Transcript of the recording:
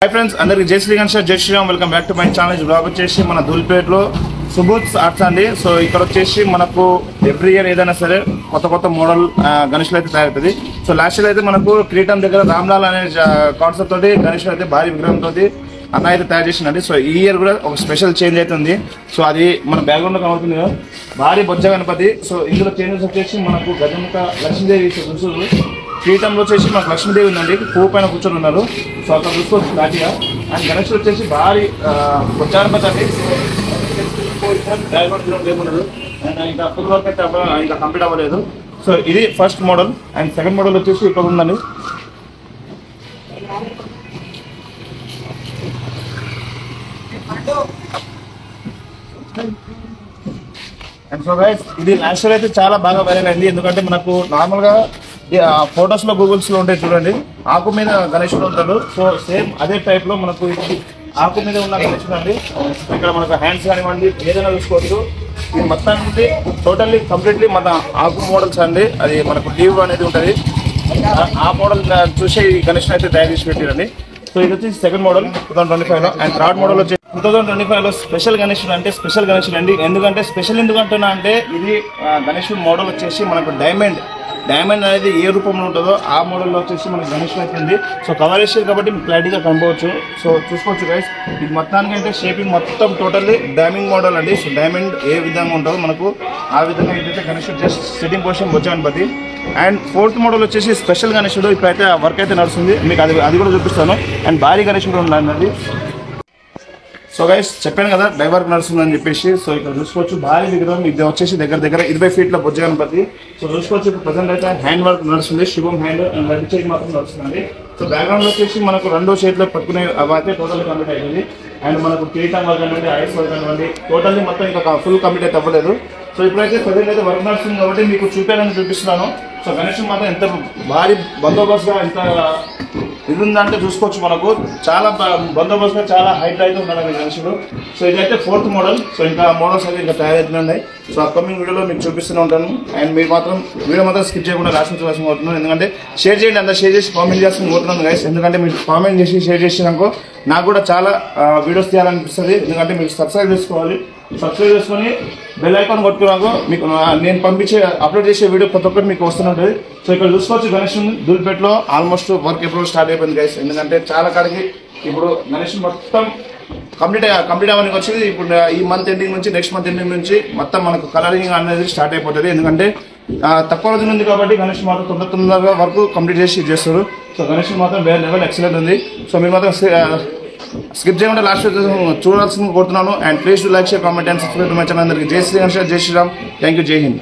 Hi friends अंदर जय श्री गणेश जय Shriram welcome back to my channel blog వచ్చేసి మన ధూల్పేటలో సుబూత్స్ ఆర్ట్స్ అండి. సో ఇక్కడ వచ్చేసి మనకు ఎవ్రీ ఇయర్ ఏదైనా సరే కొత్త కొత్త మోడల్ గణేష్లు అయితే తయారవుతుంది. సో లాస్ట్ ఇయర్ అయితే మనకు క్రీటం దగ్గర రామ్లాల్ అనే కాన్సెప్ట్ తోటి గణేష్లు అయితే భారీ విగ్రహంతో అన్న అయితే తయారు చేసిందండి. సో ఈ ఇయర్ కూడా ఒక స్పెషల్ చేంజ్ అవుతుంది. సో అది మన బ్యాక్గ్రౌండ్ లో కనబడుతుంది కదా, భారీ బొజ్జ గణపతి. సో ఇందులో చేంజెస్ వచ్చేసి మనకు గజముఖ లక్ష్మీదేవి చూసుకోవచ్చు. క్రీటంలో వచ్చేసి మనకు లక్ష్మీదేవి ఉందండి, పువ్వు పైన కూర్చొని ఉన్నారు. సో అక్కడ చూసుకోవచ్చు దాటిగా. అండ్ గణేష్ వచ్చేసి భారీ బొజ్జ గణపతి అండి. ఉండదు అండ్ ఇంకా ఫుల్ వర్క్ అయితే ఇంకా కంప్లీట్ అవ్వలేదు. సో ఇది first model. And second model వచ్చేసి ఇక్కడ ఉందండి. అండ్ సో గైస్ ఇది లాస్ట్ ఇయర్ అయితే చాలా బాగా వైరల్ అయింది. ఎందుకంటే మనకు నార్మల్గా ఫొటోస్ లో గూగుల్స్ లో ఉంటాయి చూడండి, ఆకు మీద గణేశుడు ఉంటాడు. సో సేమ్ అదే టైప్ లో మనకు ఆకు మీద ఉన్న గణేశుడు అండి. ఇక్కడ మనకు హ్యాండ్స్ కానివ్వండి ఏదైనా చూసుకోవచ్చు. ఇది మొత్తానికి టోటల్లీ కంప్లీట్లీ మన ఆకు మోడల్స్ అండి. అది మనకు లీవ్ అనేది ఉంటుంది. ఆ మోడల్ చూసి ఈ గణేశుడు అయితే తయారు చేసి పెట్టారండి. సో ఇది వచ్చి సెకండ్ మోడల్ 2025 లో. అండ్ థర్డ్ మోడల్ వచ్చి 2025 లో స్పెషల్ గణేశుడు అంటే స్పెషల్ గణేశుడు అండి. ఎందుకంటే స్పెషల్ ఎందుకంటున్నా అంటే ఇది గణేశుడు మోడల్ వచ్చేసి మనకు డైమండ్ అనేది ఏ రూపంలో ఉంటుందో ఆ మోడల్లో వచ్చేసి మనకు గణేశుడు అవుతుంది. సో కవర్ చేసేది కాబట్టి మీకు క్లారిటీగా కనబవచ్చు. సో చూసుకోవచ్చు గైస్, ఇది మొత్తానికి అయితే షేపింగ్ మొత్తం టోటల్లీ డైమండ్ మోడల్ అండి. సో డైమండ్ ఏ విధంగా ఉంటుందో మనకు ఆ విధంగా ఇదైతే గణేశుడు జస్ట్ సిట్టింగ్ పొజిషన్ బొజ్జ గణపతి. అండ్ ఫోర్త్ మోడల్ వచ్చేసి స్పెషల్ గణేశుడు. ఇప్పుడైతే వర్క్ అయితే నడుస్తుంది, మీకు అది కూడా చూపిస్తాను. అండ్ భారీ గణేశుడు ఉందండి. సో గైస్ చెప్పాను కదా డైవర్క్ నడుస్తుందని చెప్పేసి. సో ఇక్కడ చూసుకోవచ్చు భారీ విగ్రహం. ఇది వచ్చేసి దగ్గర 20 ఫీట్ల బొజ్జ గణపతి. సో చూసుకోవచ్చు ఇప్పుడు ప్రజెంట్ అయితే హ్యాండ్ వర్క్ నడుస్తుంది, శుభం హ్యాండ్ అండ్ రెడ్ చేతి మాత్రం నడుస్తుంది. సో బ్యాక్గ్రౌండ్ లో వచ్చేసి మనకు 2 చేతిలో పట్టుకునే అవి అయితే టోటల్ కంప్లీట్ అయింది. అండ్ మనకు కిరీటం వర్క్ అనివ్వండి, ఐస్ వర్క్ అనివ్వండి టోటల్లీ మొత్తం ఇంకా ఫుల్ కంప్లీట్ అయితే అవ్వలేదు. సో ఇప్పుడైతే ప్రజెంట్ అయితే వర్క్ నడుస్తుంది కాబట్టి మీకు చూపిస్తున్నాను. సో గణేశుడు మాత్రం ఎంత భారీ బందోబస్తుగా ఎంత ఇది ఉందంటే చూసుకోవచ్చు. మనకు చాలా బందోబస్తుగా చాలా హైట్ అయితే ఉన్నాడు గణేశుడు. సో ఇదైతే ఫోర్త్ మోడల్. సో ఇంకా మోడల్స్ అయితే ఇంకా తయారవుతున్నాయి. సో అప్కమింగ్ వీడియోలో మీకు చూపిస్తూనే ఉంటాను. అండ్ మీరు మాత్రం వీడియో మాత్రం స్కిప్ చేయకుండా లాస్ట్ నుంచి కోరుతున్నాను. ఎందుకంటే షేర్ చేయండి, అంతా షేర్ చేసి కామెంట్ చేస్తాను కోరుతున్నాను గైస్. ఎందుకంటే మీరు కామెంట్ చేసి షేర్ చేసినాకో నాకు కూడా చాలా వీడియోస్ తీయాలనిపిస్తుంది. ఎందుకంటే మీరు సబ్స్క్రైబ్ చేసుకోవాలి. సబ్స్క్రైబ్ చేసుకొని బెల్ ఐకాన్ కొట్టుకున్నాక మీకు నేను పంపించే అప్లోడ్ చేసే వీడియో ప్రతి ఒక్కటి మీకు వస్తుంటుంది. సో ఇక్కడ చూసుకోవచ్చు గణేశుడు ధూల్పేటలో ఆల్మోస్ట్ వర్క్ ఎప్పుడు స్టార్ట్ అయిపోయింది గైస్. ఎందుకంటే చాలా కాడికి ఇప్పుడు గణేశుడు మొత్తం కంప్లీట్ అవ్వడానికి వచ్చింది. ఇప్పుడు ఈ మంత్ ఎండింగ్ నుంచి నెక్స్ట్ మంత్ ఎండింగ్ నుంచి మొత్తం మనకు కలరింగ్ అనేది స్టార్ట్ అయిపోతుంది. ఎందుకంటే తక్కువ రోజులు ఉంది కాబట్టి గణేశుడు మాత్రం తొందరగా వర్క్ కంప్లీట్ చేస్తారు. సో గణేశుడు మాత్రం వేరే లెవెల్ ఎక్సలెంట్ ఉంది. సో మీరు మాత్రం స్కిప్ చేయకుండా లాస్ట్ చూడాల్సింది కోరుతున్నాను. And please to like share comment and subscribe to my channel. అందరికీ జై శ్రీ గణేష్, జై శ్రీరామ్, థ్యాంక్ యూ, జై హింద్.